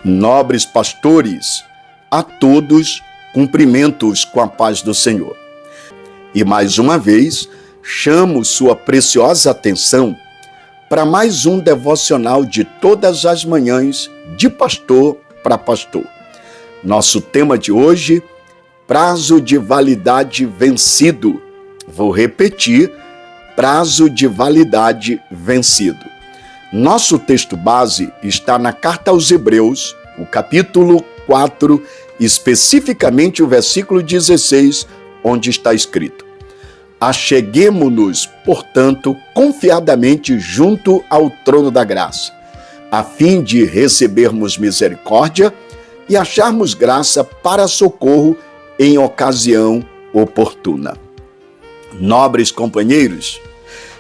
Nobres pastores, a todos cumprimento-os com a paz do Senhor. E mais uma vez, chamo sua preciosa atenção para mais um devocional de todas as manhãs, de pastor para pastor. Nosso tema de hoje, prazo de validade vencido. Vou repetir, prazo de validade vencido. Nosso texto base está na Carta aos Hebreus, o capítulo 4, especificamente o versículo 16, onde está escrito: Acheguemo-nos, portanto, confiadamente junto ao trono da graça, a fim de recebermos misericórdia e acharmos graça para socorro em ocasião oportuna. Nobres companheiros,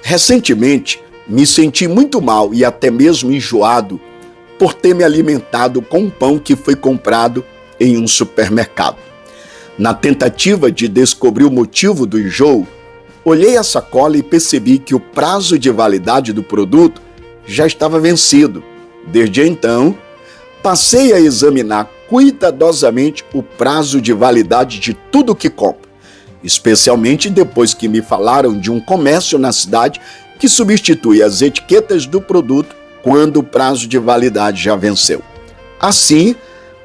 recentemente me senti muito mal e até mesmo enjoado por ter me alimentado com um pão que foi comprado em um supermercado. Na tentativa de descobrir o motivo do enjoo, olhei a sacola e percebi que o prazo de validade do produto já estava vencido. Desde então, passei a examinar cuidadosamente o prazo de validade de tudo que compro, especialmente depois que me falaram de um comércio na cidade que substitui as etiquetas do produto quando o prazo de validade já venceu. Assim,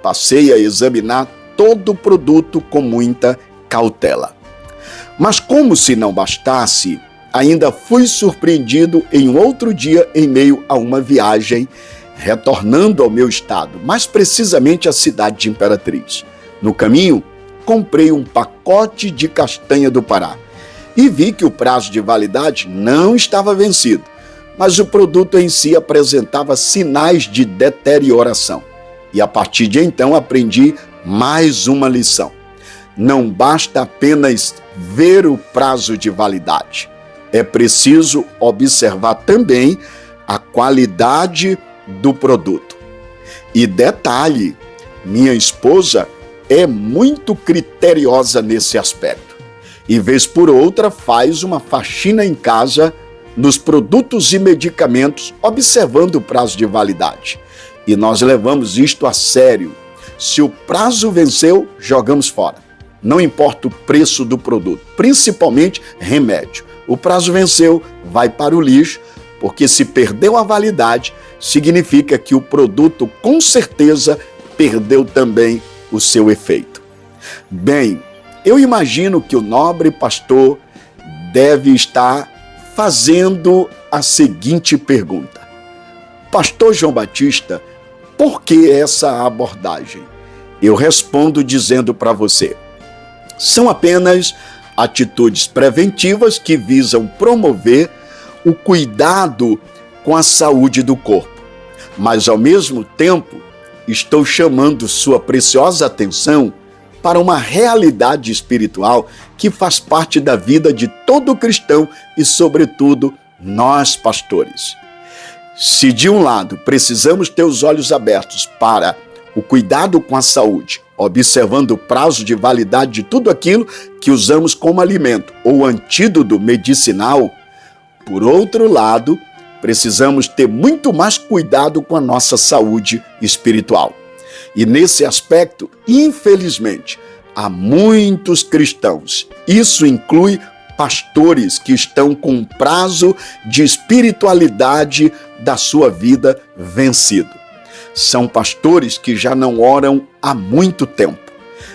passei a examinar todo o produto com muita cautela. Mas como se não bastasse, ainda fui surpreendido em um outro dia em meio a uma viagem, retornando ao meu estado, mais precisamente à cidade de Imperatriz. No caminho, comprei um pacote de castanha do Pará e vi que o prazo de validade não estava vencido, mas o produto em si apresentava sinais de deterioração. E a partir de então aprendi mais uma lição. Não basta apenas ver o prazo de validade. É preciso observar também a qualidade do produto. E detalhe, minha esposa é muito criteriosa nesse aspecto. E vez por outra faz uma faxina em casa nos produtos e medicamentos, observando o prazo de validade. E nós levamos isto a sério. Se o prazo venceu, jogamos fora. Não importa o preço do produto, principalmente remédio. O prazo venceu, vai para o lixo, porque se perdeu a validade, significa que o produto com certeza perdeu também o seu efeito. Bem, eu imagino que o nobre pastor deve estar fazendo a seguinte pergunta: Pastor João Batista, por que essa abordagem? Eu respondo dizendo para você: são apenas atitudes preventivas que visam promover o cuidado com a saúde do corpo. Mas, ao mesmo tempo, estou chamando sua preciosa atenção para uma realidade espiritual que faz parte da vida de todo cristão e, sobretudo, nós pastores. Se, de um lado, precisamos ter os olhos abertos para o cuidado com a saúde, observando o prazo de validade de tudo aquilo que usamos como alimento ou antídoto medicinal, por outro lado, precisamos ter muito mais cuidado com a nossa saúde espiritual. E nesse aspecto, infelizmente, há muitos cristãos, isso inclui pastores que estão com um prazo de espiritualidade da sua vida vencido. São pastores que já não oram há muito tempo,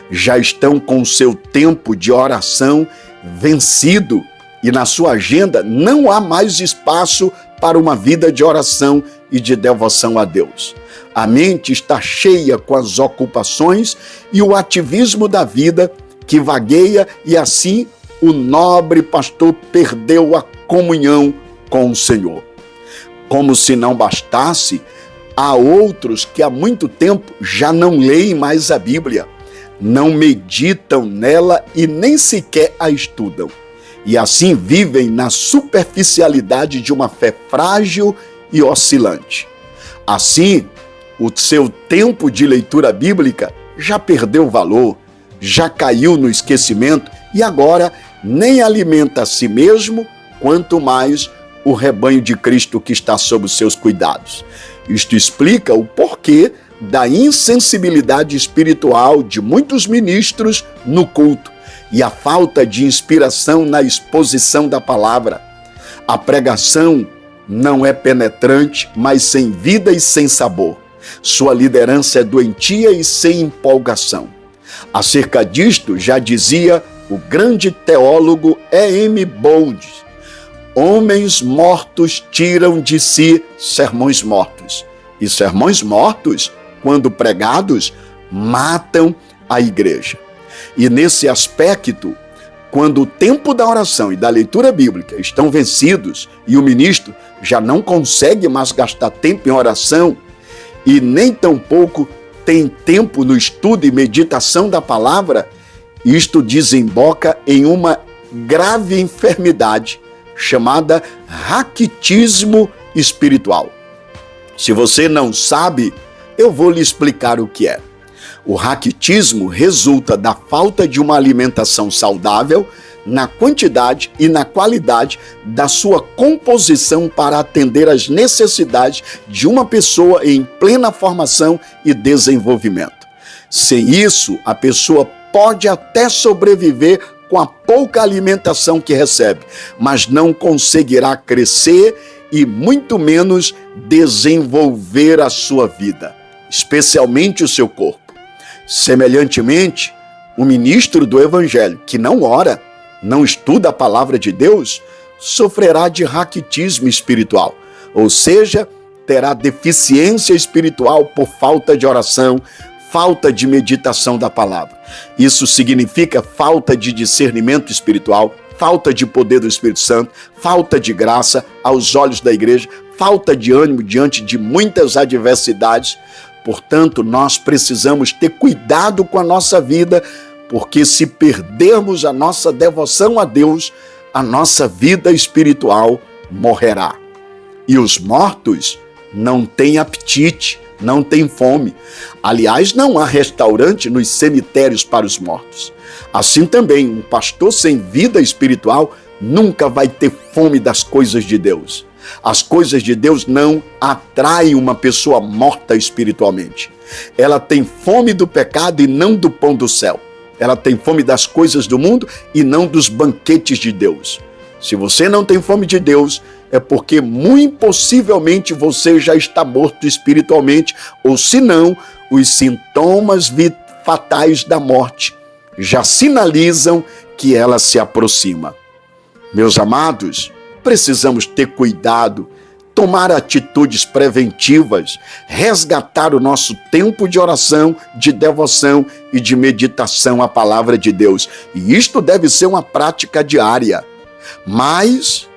já estão com o seu tempo de oração vencido e na sua agenda não há mais espaço para uma vida de oração e de devoção a Deus. A mente está cheia com as ocupações e o ativismo da vida que vagueia e assim o nobre pastor perdeu a comunhão com o Senhor. Como se não bastasse, há outros que há muito tempo já não leem mais a Bíblia, não meditam nela e nem sequer a estudam. E assim vivem na superficialidade de uma fé frágil e oscilante. Assim, o seu tempo de leitura bíblica já perdeu valor, já caiu no esquecimento e agora nem alimenta a si mesmo, quanto mais o rebanho de Cristo que está sob os seus cuidados. Isto explica o porquê da insensibilidade espiritual de muitos ministros no culto e a falta de inspiração na exposição da palavra. A pregação não é penetrante, mas sem vida e sem sabor. Sua liderança é doentia e sem empolgação. Acerca disto, já dizia o grande teólogo E.M. Bold: homens mortos tiram de si sermões mortos. E sermões mortos, quando pregados, matam a igreja. E nesse aspecto, quando o tempo da oração e da leitura bíblica estão vencidos e o ministro já não consegue mais gastar tempo em oração e nem tampouco tem tempo no estudo e meditação da palavra, isto desemboca em uma grave enfermidade chamada raquitismo espiritual. Se você não sabe, eu vou lhe explicar o que é. O raquitismo resulta da falta de uma alimentação saudável na quantidade e na qualidade da sua composição para atender às necessidades de uma pessoa em plena formação e desenvolvimento. Sem isso, a pessoa pode até sobreviver com a pouca alimentação que recebe, mas não conseguirá crescer e muito menos desenvolver a sua vida, especialmente o seu corpo. Semelhantemente, o ministro do Evangelho que não ora, não estuda a palavra de Deus, sofrerá de raquitismo espiritual, ou seja, terá deficiência espiritual por falta de oração, falta de meditação da palavra. Isso significa falta de discernimento espiritual, falta de poder do Espírito Santo, falta de graça aos olhos da igreja, falta de ânimo diante de muitas adversidades. Portanto, nós precisamos ter cuidado com a nossa vida, porque se perdermos a nossa devoção a Deus, a nossa vida espiritual morrerá. E os mortos não têm apetite, não têm fome. Aliás, não há restaurante nos cemitérios para os mortos. Assim também, um pastor sem vida espiritual nunca vai ter fome das coisas de Deus. As coisas de Deus não atraem uma pessoa morta espiritualmente. Ela tem fome do pecado e não do pão do céu. Ela tem fome das coisas do mundo e não dos banquetes de Deus. Se você não tem fome de Deus, é porque muito possivelmente você já está morto espiritualmente, ou se não, os sintomas fatais da morte já sinalizam que ela se aproxima. Meus amados, precisamos ter cuidado, tomar atitudes preventivas, resgatar o nosso tempo de oração, de devoção e de meditação à palavra de Deus. E isto deve ser uma prática diária. Mas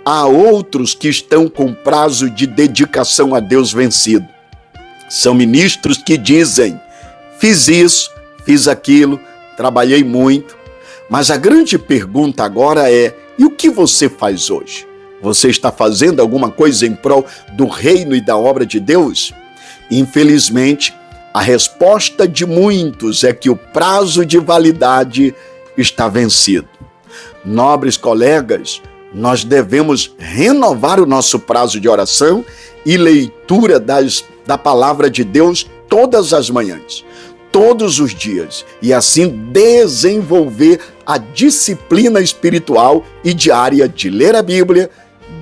há outros que estão com prazo de dedicação a Deus vencido. São ministros que dizem: fiz isso, fiz aquilo, trabalhei muito. Mas a grande pergunta agora é: e o que você faz hoje? Você está fazendo alguma coisa em prol do reino e da obra de Deus? Infelizmente, a resposta de muitos é que o prazo de validade está vencido. Nobres colegas, nós devemos renovar o nosso prazo de oração e leitura da palavra de Deus todas as manhãs, todos os dias, e assim desenvolver a disciplina espiritual e diária de ler a Bíblia,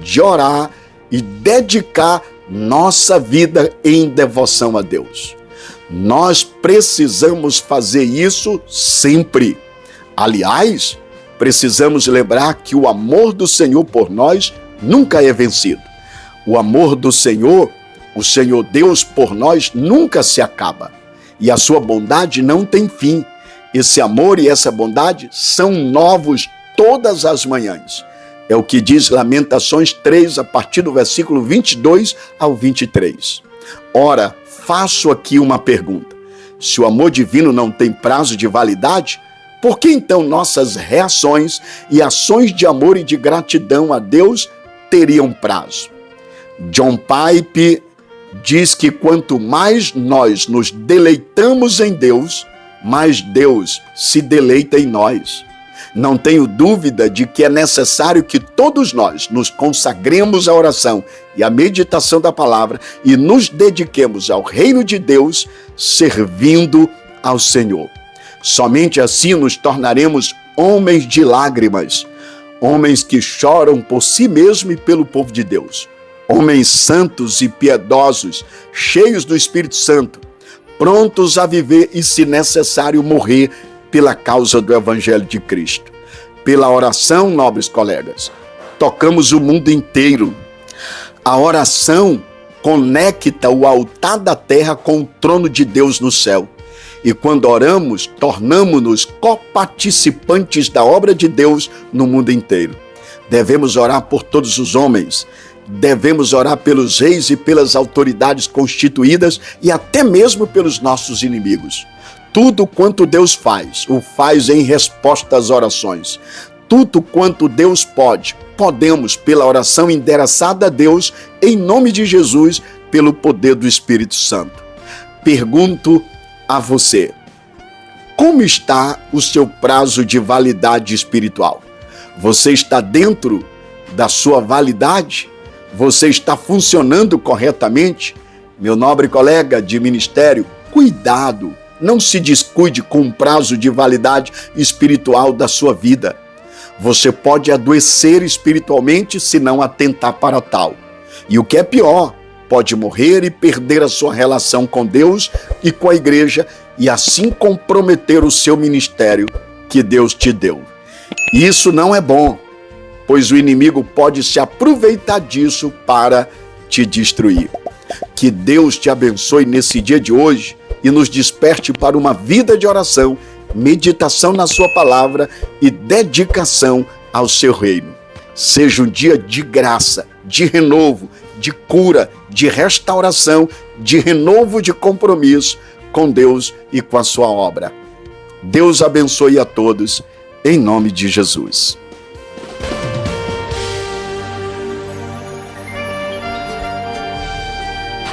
de orar e dedicar nossa vida em devoção a Deus. Nós precisamos fazer isso sempre. Aliás, precisamos lembrar que o amor do Senhor por nós nunca é vencido. O amor do Senhor, o Senhor Deus por nós nunca se acaba. E a sua bondade não tem fim. Esse amor e essa bondade são novos todas as manhãs. É o que diz Lamentações 3, a partir do versículo 22 ao 23. Ora, faço aqui uma pergunta. Se o amor divino não tem prazo de validade, por que então nossas reações e ações de amor e de gratidão a Deus teriam prazo? John Pipe diz que quanto mais nós nos deleitamos em Deus, mais Deus se deleita em nós. Não tenho dúvida de que é necessário que todos nós nos consagremos à oração e à meditação da palavra e nos dediquemos ao reino de Deus, servindo ao Senhor. Somente assim nos tornaremos homens de lágrimas, homens que choram por si mesmo e pelo povo de Deus, homens santos e piedosos, cheios do Espírito Santo, prontos a viver e, se necessário, morrer pela causa do Evangelho de Cristo. Pela oração, nobres colegas, tocamos o mundo inteiro. A oração conecta o altar da terra com o trono de Deus no céu. E quando oramos, tornamo-nos coparticipantes da obra de Deus no mundo inteiro. Devemos orar por todos os homens, devemos orar pelos reis e pelas autoridades constituídas e até mesmo pelos nossos inimigos. Tudo quanto Deus faz, o faz em resposta às orações. Tudo quanto Deus pode, podemos pela oração endereçada a Deus, em nome de Jesus, pelo poder do Espírito Santo. Pergunto a você, como está o seu prazo de validade espiritual? Você está dentro da sua validade? Você está funcionando corretamente? Meu nobre colega de ministério, cuidado! Não se descuide com o prazo de validade espiritual da sua vida. Você pode adoecer espiritualmente se não atentar para tal. E o que é pior, pode morrer e perder a sua relação com Deus e com a igreja e assim comprometer o seu ministério que Deus te deu. Isso não é bom, pois o inimigo pode se aproveitar disso para te destruir. Que Deus te abençoe nesse dia de hoje e nos desperte para uma vida de oração, meditação na sua palavra e dedicação ao seu reino. Seja um dia de graça, de renovo, de cura, de restauração, de renovo de compromisso com Deus e com a sua obra. Deus abençoe a todos, em nome de Jesus.